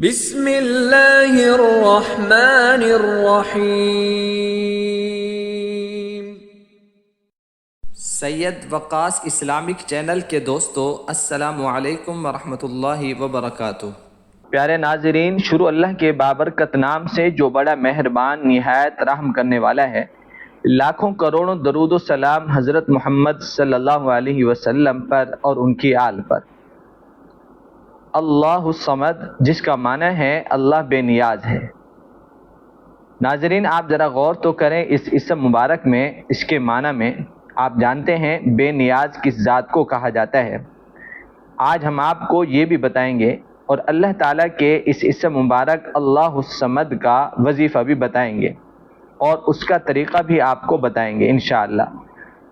بسم اللہ الرحمن الرحیم۔ سید وقاص اسلامک چینل کے دوستو، السلام علیکم ورحمۃ اللہ وبرکاتہ۔ پیارے ناظرین، شروع اللہ کے بابرکت نام سے جو بڑا مہربان نہایت رحم کرنے والا ہے۔ لاکھوں کروڑوں درود و سلام حضرت محمد صلی اللہ علیہ وسلم پر اور ان کی آل پر۔ اللہ الصمد، جس کا معنی ہے اللہ بے نیاز ہے۔ ناظرین، آپ ذرا غور تو کریں اس اسم مبارک میں، اس کے معنی میں۔ آپ جانتے ہیں بے نیاز کس ذات کو کہا جاتا ہے۔ آج ہم آپ کو یہ بھی بتائیں گے اور اللہ تعالیٰ کے اس اسم مبارک اللہ الصمد کا وظیفہ بھی بتائیں گے اور اس کا طریقہ بھی آپ کو بتائیں گے انشاءاللہ۔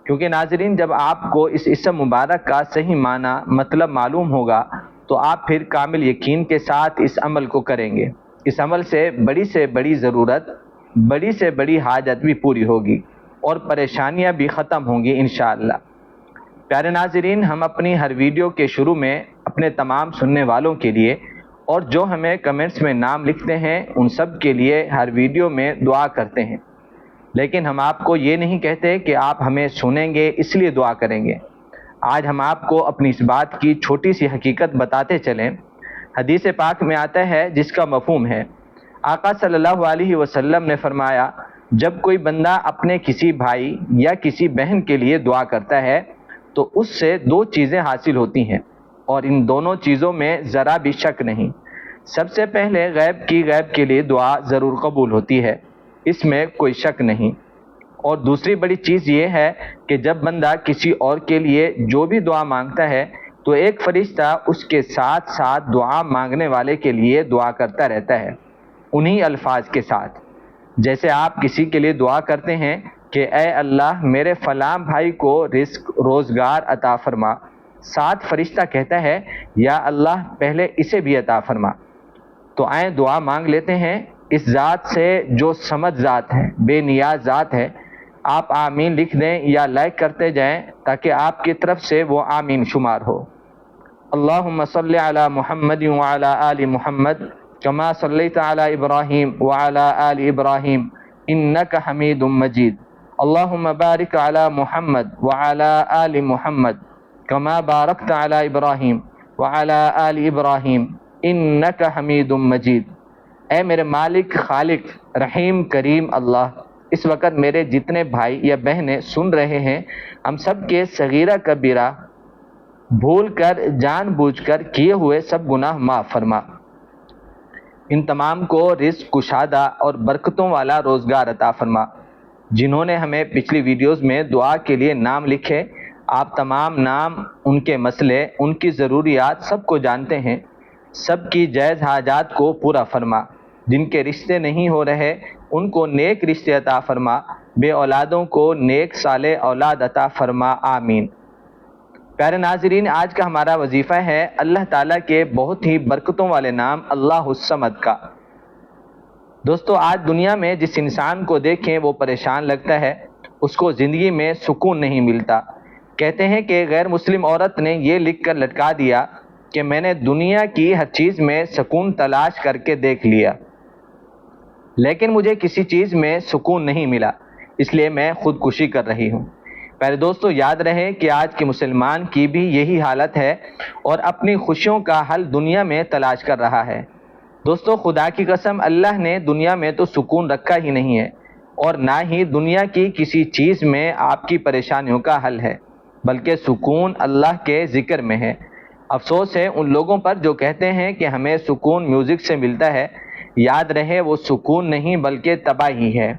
کیونکہ ناظرین، جب آپ کو اس اسم مبارک کا صحیح معنی مطلب معلوم ہوگا تو آپ پھر کامل یقین کے ساتھ اس عمل کو کریں گے۔ اس عمل سے بڑی ضرورت، بڑی سے بڑی حاجت بھی پوری ہوگی اور پریشانیاں بھی ختم ہوں گی انشاءاللہ۔ پیارے ناظرین، ہم اپنی ہر ویڈیو کے شروع میں اپنے تمام سننے والوں کے لیے اور جو ہمیں کمنٹس میں نام لکھتے ہیں ان سب کے لیے ہر ویڈیو میں دعا کرتے ہیں، لیکن ہم آپ کو یہ نہیں کہتے کہ آپ ہمیں سنیں گے اس لیے دعا کریں گے۔ آج ہم آپ کو اپنی اس بات کی چھوٹی سی حقیقت بتاتے چلیں۔ حدیث پاک میں آتا ہے جس کا مفہوم ہے، آقا صلی اللہ علیہ وسلم نے فرمایا، جب کوئی بندہ اپنے کسی بھائی یا کسی بہن کے لیے دعا کرتا ہے تو اس سے دو چیزیں حاصل ہوتی ہیں، اور ان دونوں چیزوں میں ذرا بھی شک نہیں۔ سب سے پہلے غیب کے لیے دعا ضرور قبول ہوتی ہے، اس میں کوئی شک نہیں۔ اور دوسری بڑی چیز یہ ہے کہ جب بندہ کسی اور کے لیے جو بھی دعا مانگتا ہے تو ایک فرشتہ اس کے ساتھ ساتھ دعا مانگنے والے کے لیے دعا کرتا رہتا ہے، انہی الفاظ کے ساتھ۔ جیسے آپ کسی کے لیے دعا کرتے ہیں کہ اے اللہ میرے فلاں بھائی کو رزق روزگار عطا فرما، ساتھ فرشتہ کہتا ہے یا اللہ پہلے اسے بھی عطا فرما۔ تو آئیں دعا مانگ لیتے ہیں اس ذات سے جو صمد ذات ہے، بے نیاز ذات ہے۔ آپ آمین لکھ دیں یا لائک کرتے جائیں تاکہ آپ کی طرف سے وہ آمین شمار ہو۔ اللہم صلی علی محمد وعلی آل محمد کما صلیت علی ابراہیم وعلی آل ابراہیم انک حمید مجید۔ اللہم بارک علی محمد وعلی آل محمد کما بارکت علی ابراہیم وعلی آل ابراہیم انک حمید مجید۔ اے میرے مالک، خالق، رحیم، کریم اللہ، اس وقت میرے جتنے بھائی یا بہنیں سن رہے ہیں، ہم سب کے صغیرہ کبیرہ بھول کر جان بوجھ کر کیے ہوئے سب گناہ معاف فرما۔ ان تمام کو رزق کشادہ اور برکتوں والا روزگار عطا فرما۔ جنہوں نے ہمیں پچھلی ویڈیوز میں دعا کے لیے نام لکھے، آپ تمام نام، ان کے مسئلے، ان کی ضروریات سب کو جانتے ہیں۔ سب کی جائز حاجات کو پورا فرما۔ جن کے رشتے نہیں ہو رہے ان کو نیک رشتے عطا فرما، بے اولادوں کو نیک صالح اولاد عطا فرما، آمین۔ پیارے ناظرین، آج کا ہمارا وظیفہ ہے اللہ تعالیٰ کے بہت ہی برکتوں والے نام اللہ الصمد کا۔ دوستو، آج دنیا میں جس انسان کو دیکھیں وہ پریشان لگتا ہے، اس کو زندگی میں سکون نہیں ملتا۔ کہتے ہیں کہ غیر مسلم عورت نے یہ لکھ کر لٹکا دیا کہ میں نے دنیا کی ہر چیز میں سکون تلاش کر کے دیکھ لیا، لیکن مجھے کسی چیز میں سکون نہیں ملا، اس لیے میں خودکشی کر رہی ہوں۔ پہلے دوستو یاد رہے کہ آج کے مسلمان کی بھی یہی حالت ہے اور اپنی خوشیوں کا حل دنیا میں تلاش کر رہا ہے۔ دوستو، خدا کی قسم، اللہ نے دنیا میں تو سکون رکھا ہی نہیں ہے اور نہ ہی دنیا کی کسی چیز میں آپ کی پریشانیوں کا حل ہے، بلکہ سکون اللہ کے ذکر میں ہے۔ افسوس ہے ان لوگوں پر جو کہتے ہیں کہ ہمیں سکون میوزک سے ملتا ہے۔ یاد رہے وہ سکون نہیں بلکہ تباہی ہے۔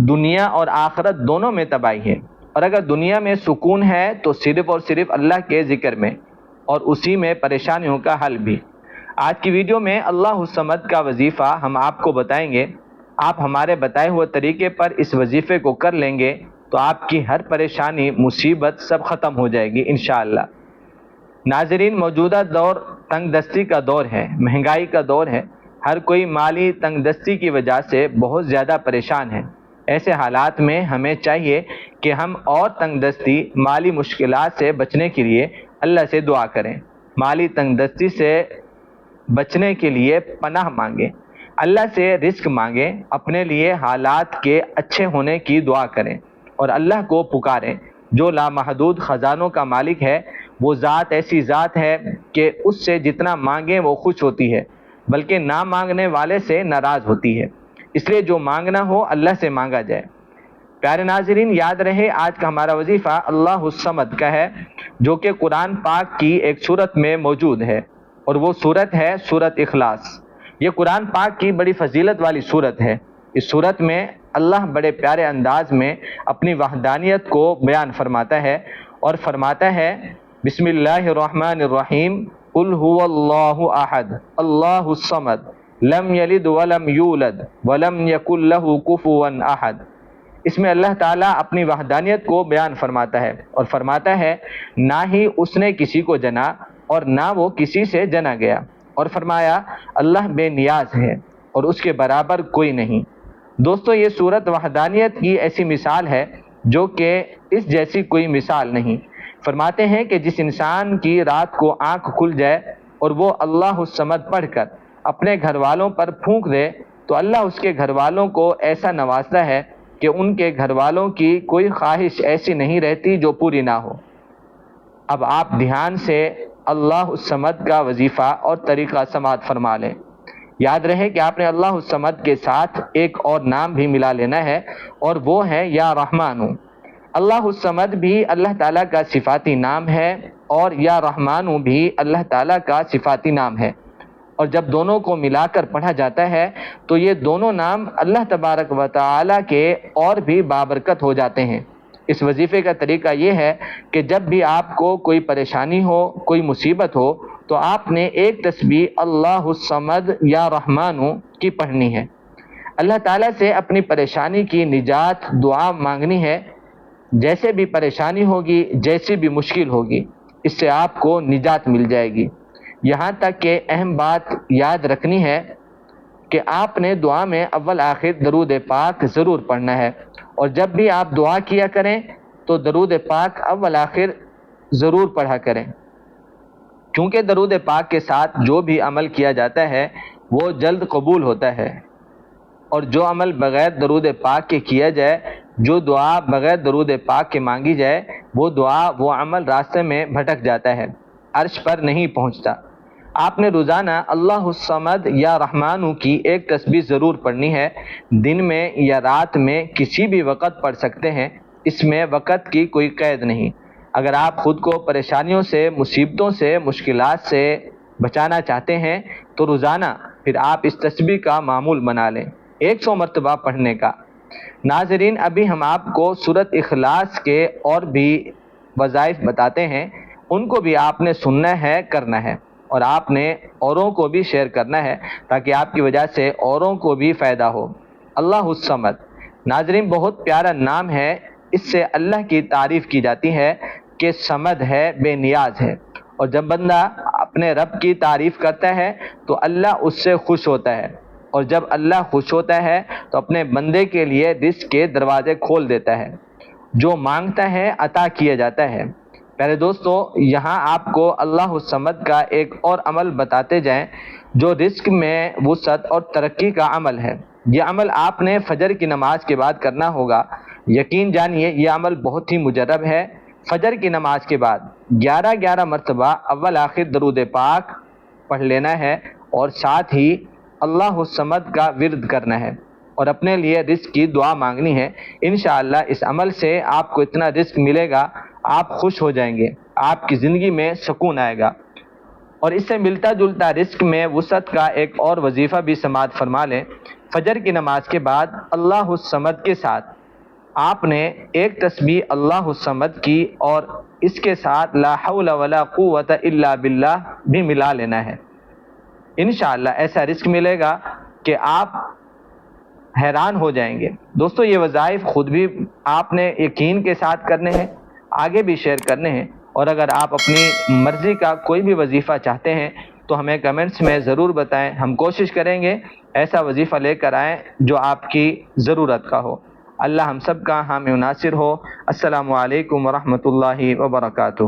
دنیا اور آخرت دونوں میں تباہی ہے، اور اگر دنیا میں سکون ہے تو صرف اور صرف اللہ کے ذکر میں، اور اسی میں پریشانیوں کا حل بھی۔ آج کی ویڈیو میں اللہ الصمد کا وظیفہ ہم آپ کو بتائیں گے۔ آپ ہمارے بتائے ہوئے طریقے پر اس وظیفے کو کر لیں گے تو آپ کی ہر پریشانی، مصیبت سب ختم ہو جائے گی انشاءاللہ۔ ناظرین، موجودہ دور تنگ دستی کا دور ہے، مہنگائی کا دور ہے۔ ہر کوئی مالی تنگ دستی کی وجہ سے بہت زیادہ پریشان ہے۔ ایسے حالات میں ہمیں چاہیے کہ ہم اور تنگ دستی، مالی مشکلات سے بچنے کے لیے اللہ سے دعا کریں۔ مالی تنگ دستی سے بچنے کے لیے پناہ مانگیں، اللہ سے رزق مانگیں، اپنے لیے حالات کے اچھے ہونے کی دعا کریں اور اللہ کو پکاریں جو لامحدود خزانوں کا مالک ہے۔ وہ ذات ایسی ذات ہے کہ اس سے جتنا مانگیں وہ خوش ہوتی ہے، بلکہ نہ مانگنے والے سے ناراض ہوتی ہے۔ اس لیے جو مانگنا ہو اللہ سے مانگا جائے۔ پیارے ناظرین، یاد رہے آج کا ہمارا وظیفہ اللہ الصمد کا ہے، جو کہ قرآن پاک کی ایک سورت میں موجود ہے، اور وہ سورت ہے سورت اخلاص۔ یہ قرآن پاک کی بڑی فضیلت والی سورت ہے۔ اس سورت میں اللہ بڑے پیارے انداز میں اپنی وحدانیت کو بیان فرماتا ہے، اور فرماتا ہے بسم اللہ الرحمن الرحیم، قل هو اللہ احد اللہ الصمد لم یلد ولم یولد ولم یکن له کفوا احد۔ اس میں اللہ تعالیٰ اپنی وحدانیت کو بیان فرماتا ہے اور فرماتا ہے نہ ہی اس نے کسی کو جنا اور نہ وہ کسی سے جنا گیا، اور فرمایا اللہ بے نیاز ہے اور اس کے برابر کوئی نہیں۔ دوستو، یہ سورت وحدانیت کی ایسی مثال ہے جو کہ اس جیسی کوئی مثال نہیں۔ فرماتے ہیں کہ جس انسان کی رات کو آنکھ کھل جائے اور وہ اللہ الصمد پڑھ کر اپنے گھر والوں پر پھونک دے تو اللہ اس کے گھر والوں کو ایسا نوازتا ہے کہ ان کے گھر والوں کی کوئی خواہش ایسی نہیں رہتی جو پوری نہ ہو۔ اب آپ دھیان سے اللہ الصمد کا وظیفہ اور طریقہ سماعت فرما لیں۔ یاد رہے کہ آپ نے اللہ الصمد کے ساتھ ایک اور نام بھی ملا لینا ہے، اور وہ ہے یا رحمانو۔ اللہ الصمد بھی اللہ تعالیٰ کا صفاتی نام ہے، اور یا رحمانو بھی اللہ تعالیٰ کا صفاتی نام ہے، اور جب دونوں کو ملا کر پڑھا جاتا ہے تو یہ دونوں نام اللہ تبارک و تعالیٰ کے اور بھی بابرکت ہو جاتے ہیں۔ اس وظیفے کا طریقہ یہ ہے کہ جب بھی آپ کو کوئی پریشانی ہو، کوئی مصیبت ہو، تو آپ نے ایک تسبیح اللہ الصمد یا رحمانو کی پڑھنی ہے۔ اللہ تعالیٰ سے اپنی پریشانی کی نجات دعا مانگنی ہے۔ جیسے بھی پریشانی ہوگی، جیسی بھی مشکل ہوگی، اس سے آپ کو نجات مل جائے گی۔ یہاں تک کہ اہم بات یاد رکھنی ہے کہ آپ نے دعا میں اول آخر درود پاک ضرور پڑھنا ہے، اور جب بھی آپ دعا کیا کریں تو درود پاک اول آخر ضرور پڑھا کریں، کیونکہ درود پاک کے ساتھ جو بھی عمل کیا جاتا ہے وہ جلد قبول ہوتا ہے، اور جو عمل بغیر درود پاک کے کیا جائے، جو دعا بغیر درود پاک کے مانگی جائے، وہ دعا وہ عمل راستے میں بھٹک جاتا ہے، عرش پر نہیں پہنچتا۔ آپ نے روزانہ اللہ الصمد یا رحمانو کی ایک تسبیح ضرور پڑھنی ہے۔ دن میں یا رات میں کسی بھی وقت پڑھ سکتے ہیں، اس میں وقت کی کوئی قید نہیں۔ اگر آپ خود کو پریشانیوں سے، مصیبتوں سے، مشکلات سے بچانا چاہتے ہیں تو روزانہ پھر آپ اس تسبیح کا معمول بنا لیں، 100 مرتبہ پڑھنے کا۔ ناظرین، ابھی ہم آپ کو سورت اخلاص کے اور بھی وظائف بتاتے ہیں، ان کو بھی آپ نے سننا ہے، کرنا ہے، اور آپ نے اوروں کو بھی شیئر کرنا ہے تاکہ آپ کی وجہ سے اوروں کو بھی فائدہ ہو۔ اللہ الصمد، ناظرین، بہت پیارا نام ہے۔ اس سے اللہ کی تعریف کی جاتی ہے کہ صمد ہے، بے نیاز ہے، اور جب بندہ اپنے رب کی تعریف کرتا ہے تو اللہ اس سے خوش ہوتا ہے، اور جب اللہ خوش ہوتا ہے تو اپنے بندے کے لیے رزق کے دروازے کھول دیتا ہے، جو مانگتا ہے عطا کیا جاتا ہے۔ پیارے دوستو، یہاں آپ کو اللہ الصمد کا ایک اور عمل بتاتے جائیں جو رزق میں وسعت اور ترقی کا عمل ہے۔ یہ عمل آپ نے فجر کی نماز کے بعد کرنا ہوگا۔ یقین جانیے یہ عمل بہت ہی مجرب ہے۔ فجر کی نماز کے بعد 11 مرتبہ اول آخر درود پاک پڑھ لینا ہے، اور ساتھ ہی اللہ الصمد کا ورد کرنا ہے، اور اپنے لیے رزق کی دعا مانگنی ہے۔ انشاءاللہ اس عمل سے آپ کو اتنا رزق ملے گا، آپ خوش ہو جائیں گے، آپ کی زندگی میں سکون آئے گا۔ اور اس سے ملتا جلتا رزق میں وسعت کا ایک اور وظیفہ بھی سماعت فرما لیں۔ فجر کی نماز کے بعد اللہ الصمد کے ساتھ آپ نے ایک تسبیح اللہ الصمد کی، اور اس کے ساتھ لا حول ولا قوت الا باللہ بھی ملا لینا ہے۔ انشاءاللہ ایسا رزق ملے گا کہ آپ حیران ہو جائیں گے۔ دوستو، یہ وظائف خود بھی آپ نے یقین کے ساتھ کرنے ہیں، آگے بھی شیئر کرنے ہیں، اور اگر آپ اپنی مرضی کا کوئی بھی وظیفہ چاہتے ہیں تو ہمیں کمنٹس میں ضرور بتائیں۔ ہم کوشش کریں گے ایسا وظیفہ لے کر آئیں جو آپ کی ضرورت کا ہو۔ اللہ ہم سب کا حامی و ناصر ہو۔ السلام علیکم ورحمۃ اللہ وبرکاتہ۔